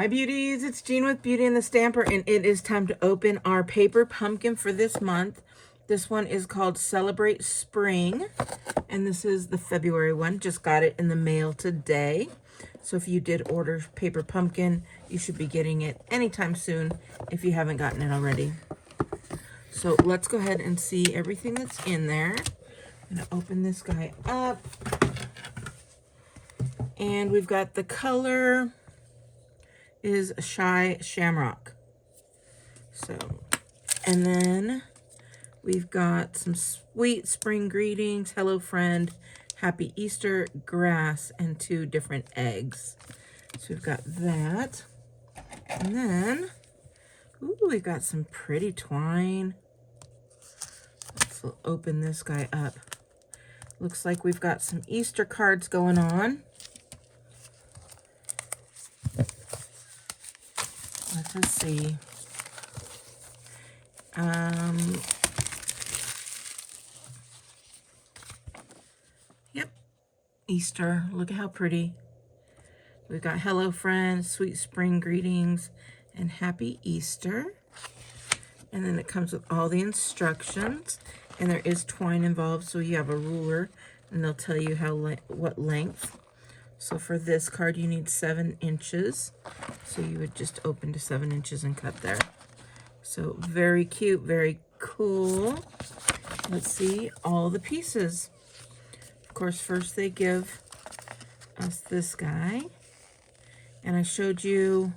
Hi beauties, it's Jean with Beauty and the Stamper, and it is time to open our paper pumpkin for this month. This one is called Celebrate Spring, and this is the February one. Just got it in the mail today. So if you did order paper pumpkin, you should be getting it anytime soon if you haven't gotten it already. So let's go ahead and see everything that's in there. I'm gonna open this guy up. And we've got the color is Shy Shamrock. So, and then we've got some sweet spring greetings, hello friend, happy Easter, grass, and 2 different eggs. So we've got that. And then, ooh, we've got some pretty twine. Let's open this guy up. Looks like we've got some Easter cards going on. Let us see. Yep, Easter. Look at how pretty. We've got hello friends, sweet spring greetings, and happy Easter. And then it comes with all the instructions, and there is twine involved, so you have a ruler, and they'll tell you what length. So for this card, you need 7 inches. So you would just open to 7 inches and cut there. So very cute, very cool. Let's see all the pieces. Of course, first they give us this guy. And I showed you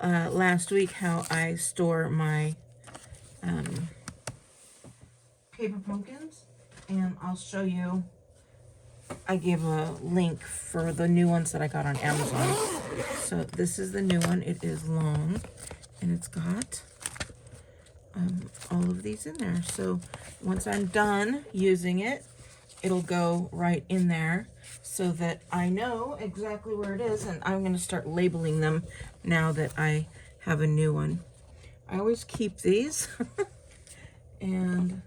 last week how I store my paper pumpkins. And I'll show you. I gave a link for the new ones that I got on Amazon. So this is the new one. It is long, and it's got all of these in there. So once I'm done using it, it'll go right in there so that I know exactly where it is, and I'm going to start labeling them now that I have a new one. I always keep these, and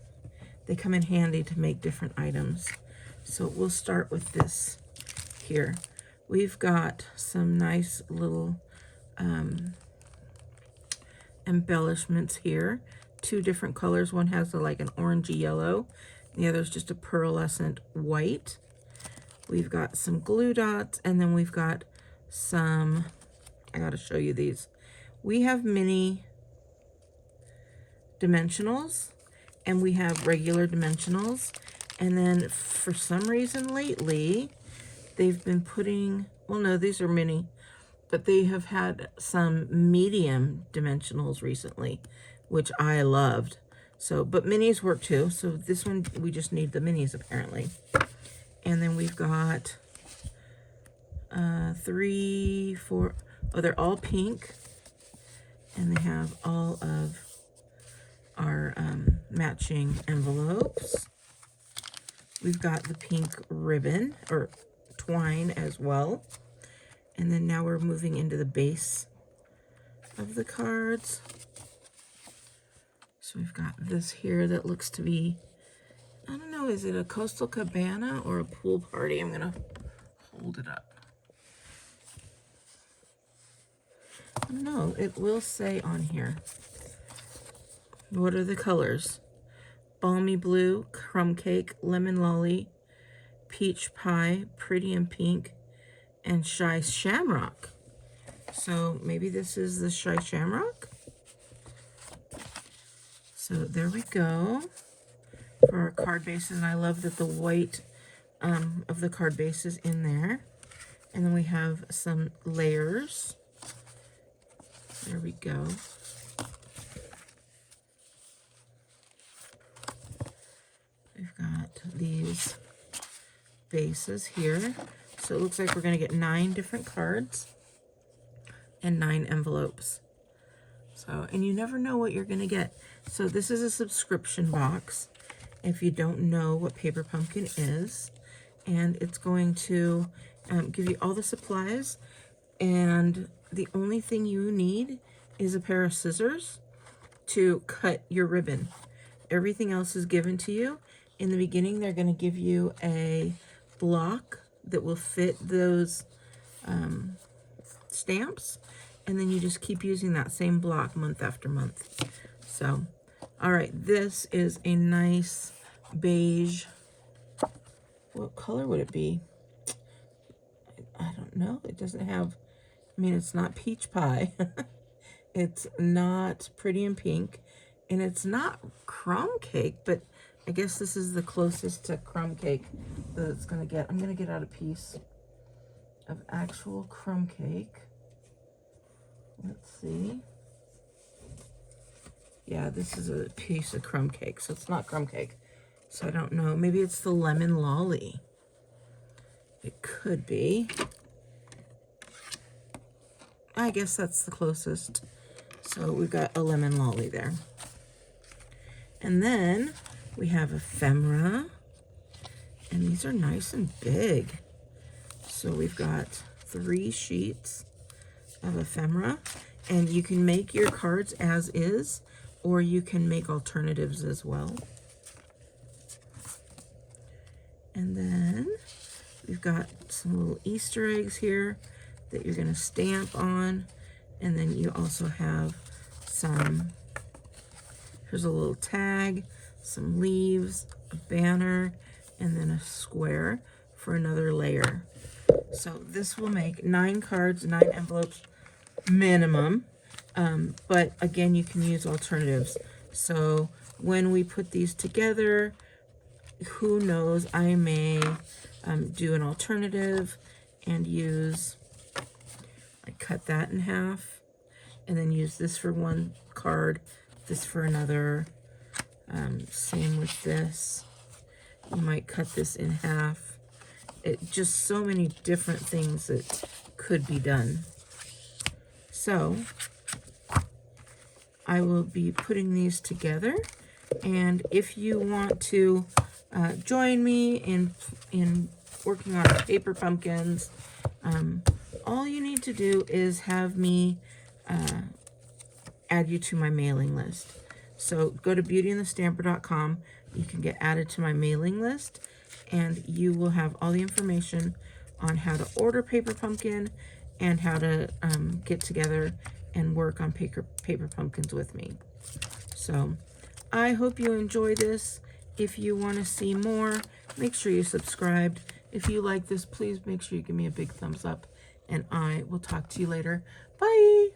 they come in handy to make different items. So we'll start with this here. We've got some nice little embellishments here. 2 different colors. One has like an orangey yellow. The other is just a pearlescent white. We've got some glue dots, and then we've got some, I gotta show you these. We have mini dimensionals, and we have regular dimensionals. And then for some reason lately, they've been putting, well, no, these are mini, but they have had some medium dimensionals recently, which I loved. So, but minis work too. So this one, we just need the minis apparently. And then we've got 3, 4, oh, they're all pink. And they have all of our matching envelopes. We've got the pink ribbon, or twine as well. And then now we're moving into the base of the cards. So we've got this here that looks to be, I don't know, is it a coastal cabana or a pool party? I'm gonna hold it up. I don't know, it will say on here. What are the colors? Balmy blue, crumb cake, lemon lolly, peach pie, pretty and pink, and shy shamrock. So maybe this is the shy shamrock. So there we go for our card bases. And I love that the white of the card base is in there. And then we have some layers. There we go. We've got these bases here. So it looks like we're going to get 9 different cards and 9 envelopes. So, and you never know what you're going to get. So this is a subscription box if you don't know what paper pumpkin is. And it's going to give you all the supplies. And the only thing you need is a pair of scissors to cut your ribbon. Everything else is given to you. In the beginning, they're going to give you a block that will fit those stamps, and then you just keep using that same block month after month. So, all right, this is a nice beige. What color would it be? I don't know. It doesn't have, I mean, it's not peach pie. It's not pretty in pink, and it's not crumb cake, but I guess this is the closest to crumb cake that it's gonna get. I'm gonna get out a piece of actual crumb cake. Let's see. Yeah, this is a piece of crumb cake, so it's not crumb cake. So I don't know. Maybe it's the lemon lolly. It could be. I guess that's the closest. So we've got a lemon lolly there. And then we have ephemera. And these are nice and big. So we've got 3 sheets of ephemera. And you can make your cards as is, or you can make alternatives as well. And then we've got some little Easter eggs here that you're going to stamp on. And then you also have some, here's a little tag, some leaves, a banner, and then a square for another layer. So this will make 9 cards, 9 envelopes minimum. But again, you can use alternatives. So when we put these together, who knows, I may do an alternative and use, I cut that in half, and then use this for one card, this for another. Same with this. You might cut this in half. It just so many different things that could be done. So I will be putting these together, and if you want to join me in working on paper pumpkins, all you need to do is have me add you to my mailing list. So go to beautyandthestamper.com. You can get added to my mailing list, and you will have all the information on how to order paper pumpkin and how to get together and work on paper pumpkins with me. So I hope you enjoy this. If you want to see more, make sure you subscribe. If you like this, please make sure you give me a big thumbs up, and I will talk to you later. Bye.